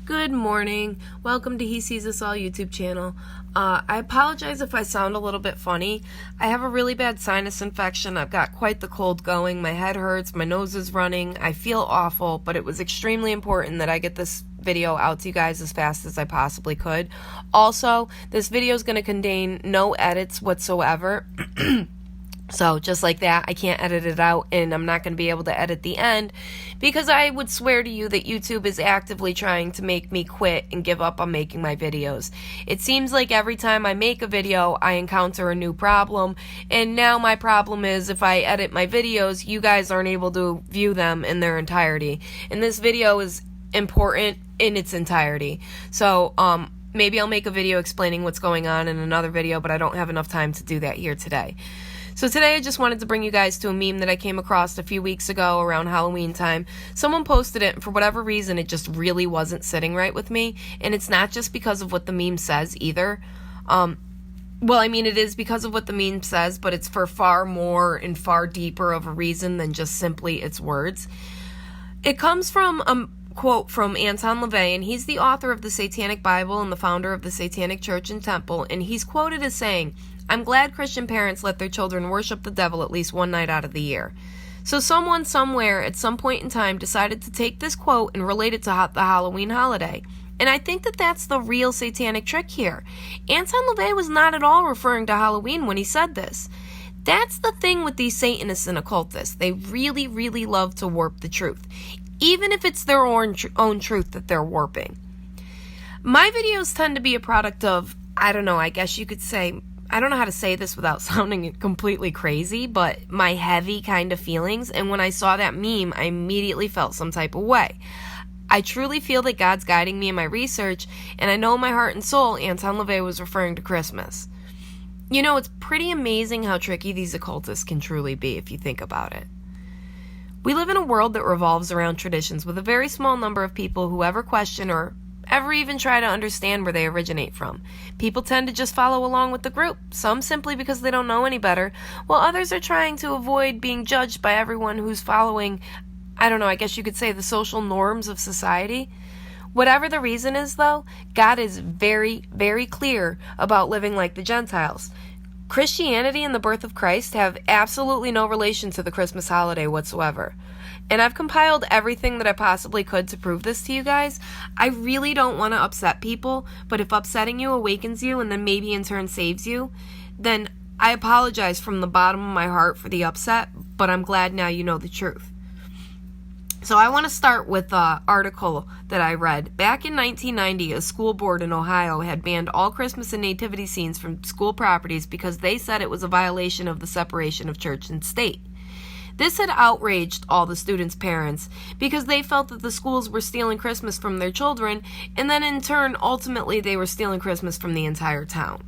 Good morning. Welcome to He Sees Us All YouTube channel. I apologize if I sound a little bit funny. I have a really bad sinus infection. I've got quite the cold going. My head hurts. My nose is running. I feel awful, but it was extremely important that I get this video out to you guys as fast as I possibly could. Also, this video is going to contain no edits whatsoever. So just like that, I can't edit it out, and I'm not going to be able to edit the end because I would swear to you that YouTube is actively trying to make me quit and give up on making my videos. It seems like every time I make a video, I encounter a new problem, and now my problem is if I edit my videos, you guys aren't able to view them in their entirety. And this video is important in its entirety. So, maybe I'll make a video explaining what's going on in another video, but I don't have enough time to do that here today. So today I just wanted to bring you guys to a meme that I came across a few weeks ago around Halloween time. Someone posted it, and for whatever reason, it just really wasn't sitting right with me. And it's not just because of what the meme says either. It is because of what the meme says, but it's for far more and far deeper of a reason than just simply its words. It comes from a quote from Anton LaVey, and he's the author of the Satanic Bible and the founder of the Satanic Church and Temple, and he's quoted as saying, "I'm glad Christian parents let their children worship the devil at least one night out of the year." So someone somewhere at some point in time decided to take this quote and relate it to the Halloween holiday. And I think that that's the real satanic trick here. Anton LaVey was not at all referring to Halloween when he said this. That's the thing with these Satanists and occultists. They really, really love to warp the truth, even if it's their own truth that they're warping. My videos tend to be a product of, I don't know how to say this without sounding completely crazy, but my heavy kind of feelings. And when I saw that meme, I immediately felt some type of way. I truly feel that God's guiding me in my research, and I know in my heart and soul Anton LaVey was referring to Christmas. You know, it's pretty amazing how tricky these occultists can truly be if you think about it. We live in a world that revolves around traditions with a very small number of people who ever question or ever even try to understand where they originate from. People tend to just follow along with the group, some simply because they don't know any better, while others are trying to avoid being judged by everyone who's following, the social norms of society. Whatever the reason is, though, God is very, very clear about living like the Gentiles. Christianity and the birth of Christ have absolutely no relation to the Christmas holiday whatsoever. And I've compiled everything that I possibly could to prove this to you guys. I really don't want to upset people, but if upsetting you awakens you and then maybe in turn saves you, then I apologize from the bottom of my heart for the upset, but I'm glad now you know the truth. So I want to start with an article that I read. Back in 1990, a school board in Ohio had banned all Christmas and nativity scenes from school properties because they said it was a violation of the separation of church and state. This had outraged all the students' parents because they felt that the schools were stealing Christmas from their children, and then in turn, ultimately, they were stealing Christmas from the entire town.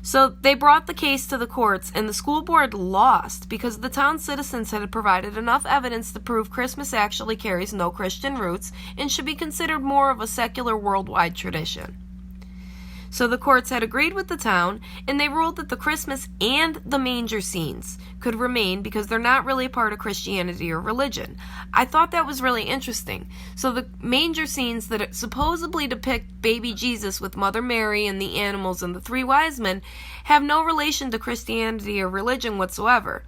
So they brought the case to the courts, and the school board lost because the town's citizens had provided enough evidence to prove Christmas actually carries no Christian roots and should be considered more of a secular worldwide tradition. So the courts had agreed with the town, and they ruled that the Christmas and the manger scenes could remain because they're not really a part of Christianity or religion. I thought that was really interesting. So the manger scenes that supposedly depict baby Jesus with Mother Mary and the animals and the three wise men have no relation to Christianity or religion whatsoever.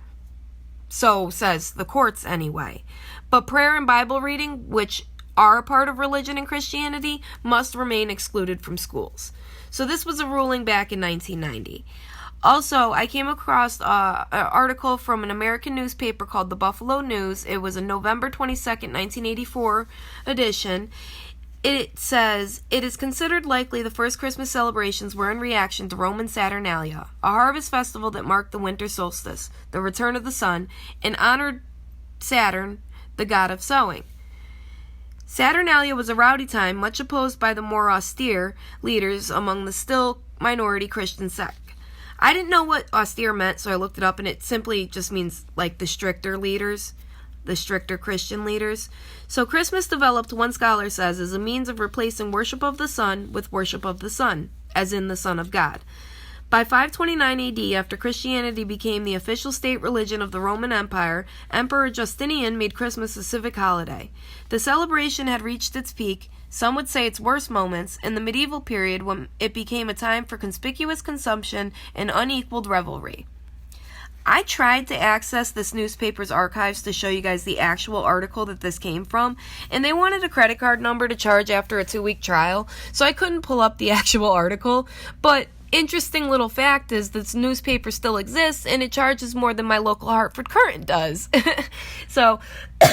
So says the courts anyway. But prayer and Bible reading, which are a part of religion and Christianity, must remain excluded from schools. So this was a ruling back in 1990. Also, I came across an article from an American newspaper called the Buffalo News. It was a November 22nd, 1984 edition. It says, "It is considered likely the first Christmas celebrations were in reaction to Roman Saturnalia, a harvest festival that marked the winter solstice, the return of the sun, and honored Saturn, the god of sowing. Saturnalia was a rowdy time, much opposed by the more austere leaders among the still minority Christian sect." I didn't know what austere meant, so I looked it up, and it simply just means like the stricter leaders, the stricter Christian leaders. So Christmas developed, one scholar says, as a means of replacing worship of the sun with worship of the sun, as in the Son of God. By 529 AD, after Christianity became the official state religion of the Roman Empire, Emperor Justinian made Christmas a civic holiday. The celebration had reached its peak, some would say its worst moments, in the medieval period when it became a time for conspicuous consumption and unequaled revelry. I tried to access this newspaper's archives to show you guys the actual article that this came from, and they wanted a credit card number to charge after a 2-week trial, so I couldn't pull up the actual article, but interesting little fact is this newspaper still exists, and it charges more than my local Hartford Courant does. So,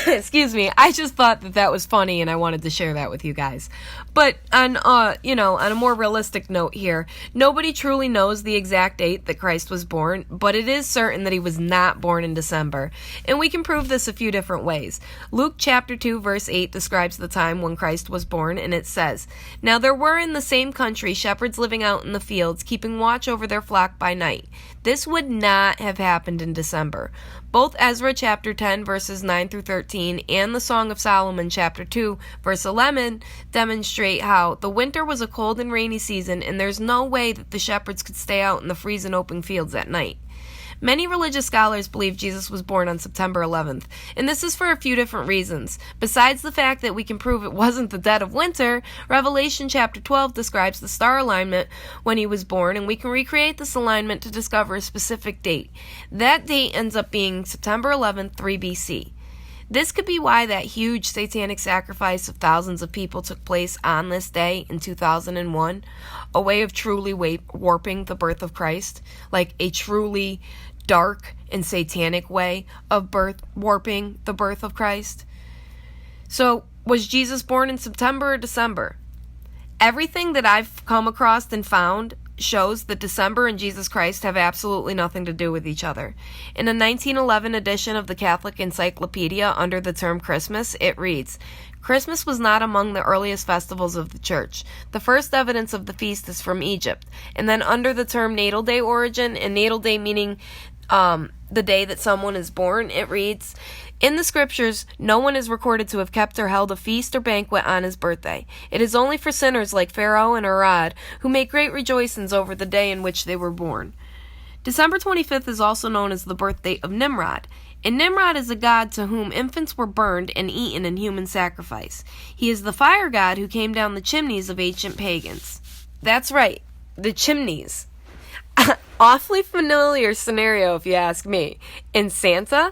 excuse me, I just thought that was funny, and I wanted to share that with you guys. But on a more realistic note here, nobody truly knows the exact date that Christ was born, but it is certain that he was not born in December. And we can prove this a few different ways. Luke chapter 2 verse 8 describes the time when Christ was born, and it says, "Now there were in the same country shepherds living out in the fields, keeping watch over their flock by night." This would not have happened in December. Both Ezra chapter 10 verses 9 through 13 and the Song of Solomon chapter 2 verse 11 demonstrate how the winter was a cold and rainy season, and there's no way that the shepherds could stay out in the freezing open fields at night. Many religious scholars believe Jesus was born on September 11th, and this is for a few different reasons. Besides the fact that we can prove it wasn't the dead of winter, Revelation chapter 12 describes the star alignment when he was born, and we can recreate this alignment to discover a specific date. That date ends up being September 11th, 3 BC. This could be why that huge satanic sacrifice of thousands of people took place on this day in 2001, a way of truly warping the birth of Christ, like a truly dark and satanic way of warping the birth of Christ. So, was Jesus born in September or December? Everything that I've come across and found shows that December and Jesus Christ have absolutely nothing to do with each other. In a 1911 edition of the Catholic Encyclopedia under the term Christmas, it reads, "Christmas was not among the earliest festivals of the Church. The first evidence of the feast is from Egypt." And then under the term natal day origin, and natal day meaning the day that someone is born, it reads, "In the scriptures, no one is recorded to have kept or held a feast or banquet on his birthday. It is only for sinners like Pharaoh and Herod, who make great rejoicings over the day in which they were born." December 25th is also known as the birth date of Nimrod. And Nimrod is a god to whom infants were burned and eaten in human sacrifice. He is the fire god who came down the chimneys of ancient pagans. That's right, the chimneys. Awfully familiar scenario if you ask me. And Santa?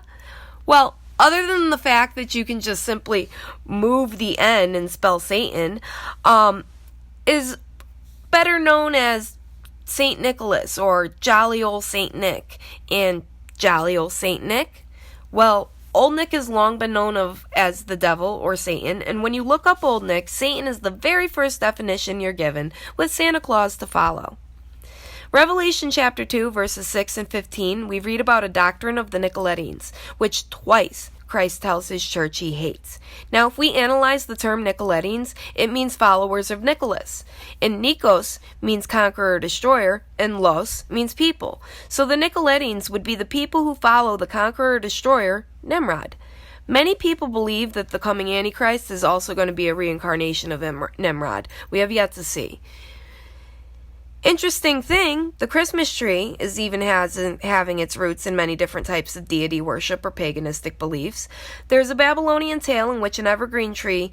Well, other than the fact that you can just simply move the N and spell Satan, is better known as Saint Nicholas or Jolly Old Saint Nick. And Jolly Old Saint Nick? Well, Old Nick has long been known as the devil or Satan, and when you look up Old Nick, Satan is the very first definition you're given, with Santa Claus to follow. Revelation chapter 2, verses 6 and 15, we read about a doctrine of the Nicolaitans, which twice Christ tells his church he hates. Now, if we analyze the term Nicolaitans, it means followers of Nicholas. And Nikos means conqueror, destroyer, and Los means people. So the Nicolaitans would be the people who follow the conqueror, destroyer, Nimrod. Many people believe that the coming Antichrist is also going to be a reincarnation of Nimrod. We have yet to see. Interesting thing, the Christmas tree is even having its roots in many different types of deity worship or paganistic beliefs. There's a Babylonian tale in which an evergreen tree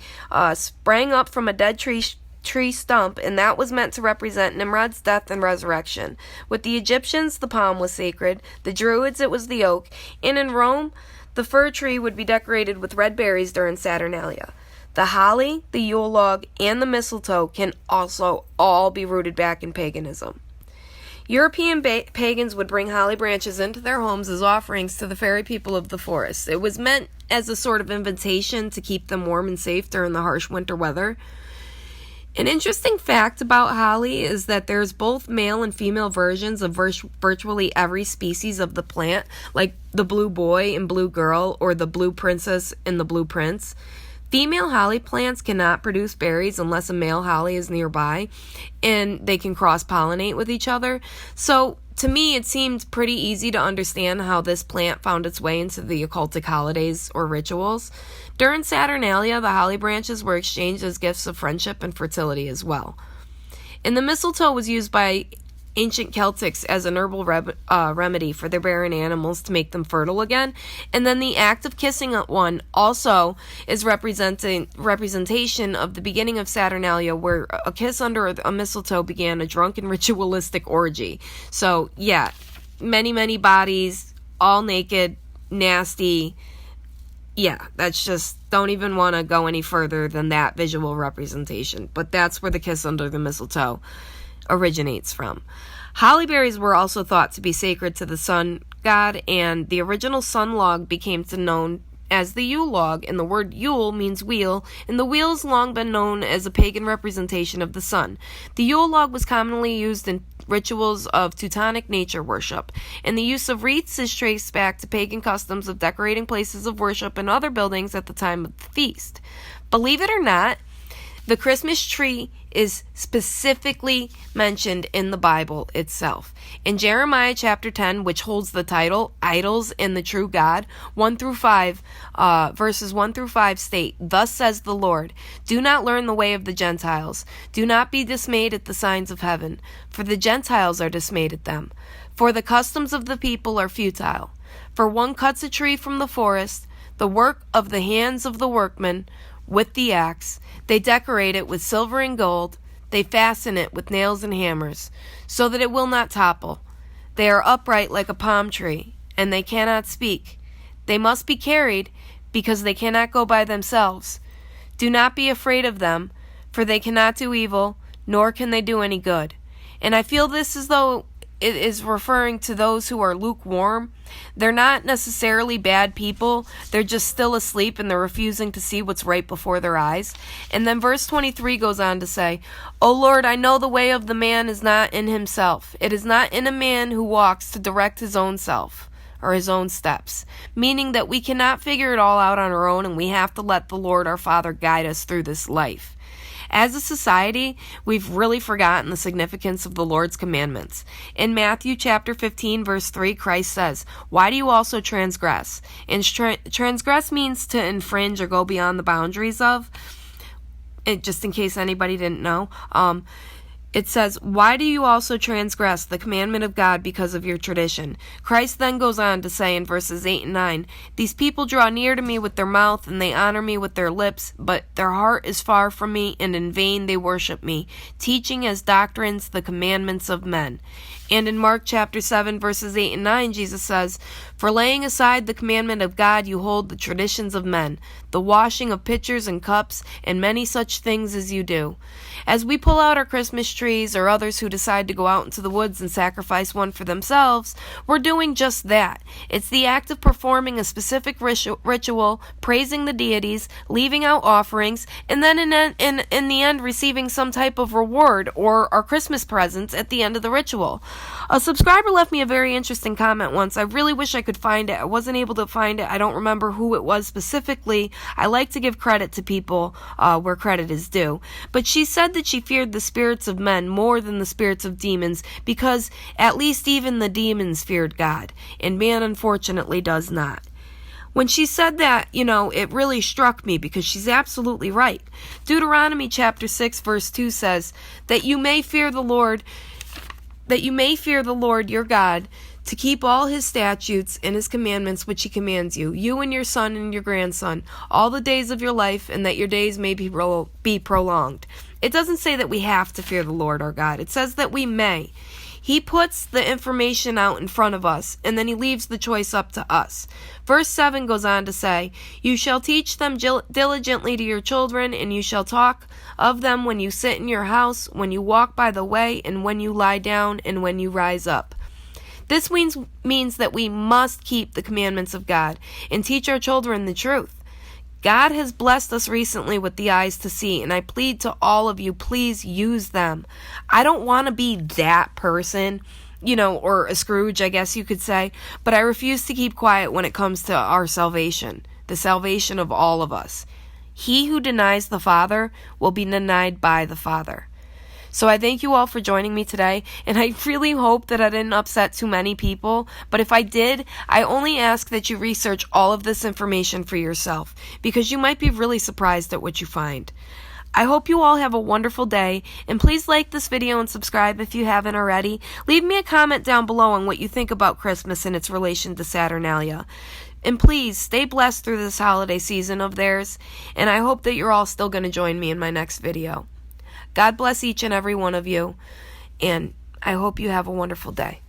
sprang up from a dead tree stump, and that was meant to represent Nimrod's death and resurrection. With the Egyptians, the palm was sacred, the Druids, it was the oak, and in Rome, the fir tree would be decorated with red berries during Saturnalia. The holly, the Yule log, and the mistletoe can also all be rooted back in paganism. European pagans would bring holly branches into their homes as offerings to the fairy people of the forest. It was meant as a sort of invitation to keep them warm and safe during the harsh winter weather. An interesting fact about holly is that there's both male and female versions of virtually every species of the plant, like the blue boy and blue girl, or the blue princess and the blue prince. Female holly plants cannot produce berries unless a male holly is nearby, and they can cross-pollinate with each other. So, to me, it seemed pretty easy to understand how this plant found its way into the occultic holidays or rituals. During Saturnalia, the holly branches were exchanged as gifts of friendship and fertility as well. And the mistletoe was used by ancient Celtics as an herbal remedy for their barren animals to make them fertile again. And then the act of kissing one also is representation of the beginning of Saturnalia, where a kiss under a mistletoe began a drunken ritualistic orgy. So yeah, many bodies, all naked, nasty. Yeah, that's just, don't even want to go any further than that visual representation. But that's where the kiss under the mistletoe originates from. Holly berries were also thought to be sacred to the sun god, and the original sun log became known as the Yule log, and the word Yule means wheel, and the wheel has long been known as a pagan representation of the sun. The Yule log was commonly used in rituals of Teutonic nature worship, and the use of wreaths is traced back to pagan customs of decorating places of worship and other buildings at the time of the feast. Believe it or not, the Christmas tree is specifically mentioned in the Bible itself. In Jeremiah chapter 10, which holds the title, Idols and the True God, 1-5, verses 1-5 state, "Thus says the Lord, do not learn the way of the Gentiles. Do not be dismayed at the signs of heaven, for the Gentiles are dismayed at them. For the customs of the people are futile. For one cuts a tree from the forest, the work of the hands of the workman, with the axe. They decorate it with silver and gold. They fasten it with nails and hammers, so that it will not topple. They are upright like a palm tree, and they cannot speak. They must be carried, because they cannot go by themselves. Do not be afraid of them, for they cannot do evil, nor can they do any good." And I feel this as though it is referring to those who are lukewarm. They're not necessarily bad people. They're just still asleep and they're refusing to see what's right before their eyes. And then verse 23 goes on to say, "O Lord, I know the way of the man is not in himself. It is not in a man who walks to direct his own self or his own steps." Meaning that we cannot figure it all out on our own, and we have to let the Lord our Father guide us through this life. As a society, we've really forgotten the significance of the Lord's commandments. In Matthew chapter 15, verse 3, Christ says, "Why do you also transgress?" And transgress means to infringe or go beyond the boundaries of. Just in case anybody didn't know. It says, "Why do you also transgress the commandment of God because of your tradition?" Christ then goes on to say in verses 8 and 9, "These people draw near to me with their mouth, and they honor me with their lips, but their heart is far from me, and in vain they worship me, teaching as doctrines the commandments of men." And in Mark chapter 7, verses 8 and 9, Jesus says, "For laying aside the commandment of God, you hold the traditions of men, the washing of pitchers and cups, and many such things as you do." As we pull out our Christmas trees, or others who decide to go out into the woods and sacrifice one for themselves, we're doing just that. It's the act of performing a specific ritual, praising the deities, leaving out offerings, and then in the end receiving some type of reward or our Christmas presents at the end of the ritual. A subscriber left me a very interesting comment once. I really wish I could find it. I wasn't able to find it. I don't remember who it was specifically. I like to give credit to people where credit is due. But she said that she feared the spirits of men more than the spirits of demons, because at least even the demons feared God, and man unfortunately does not. When she said that, it really struck me, because she's absolutely right. Deuteronomy chapter 6 verse 2 says that you may fear the Lord your God, to keep all his statutes and his commandments which he commands you, you and your son and your grandson, all the days of your life, and that your days may be prolonged. It doesn't say that we have to fear the Lord our God. It says that we may. He puts the information out in front of us, and then he leaves the choice up to us. Verse 7 goes on to say, "You shall teach them diligently to your children, and you shall talk of them when you sit in your house, when you walk by the way, and when you lie down, and when you rise up." This means that we must keep the commandments of God and teach our children the truth. God has blessed us recently with the eyes to see, and I plead to all of you, please use them. I don't want to be that person, or a Scrooge, I guess you could say, but I refuse to keep quiet when it comes to our salvation, the salvation of all of us. He who denies the Father will be denied by the Father. So I thank you all for joining me today, and I really hope that I didn't upset too many people, but if I did, I only ask that you research all of this information for yourself, because you might be really surprised at what you find. I hope you all have a wonderful day, and please like this video and subscribe if you haven't already. Leave me a comment down below on what you think about Christmas and its relation to Saturnalia. And please stay blessed through this holiday season of theirs, and I hope that you're all still going to join me in my next video. God bless each and every one of you, and I hope you have a wonderful day.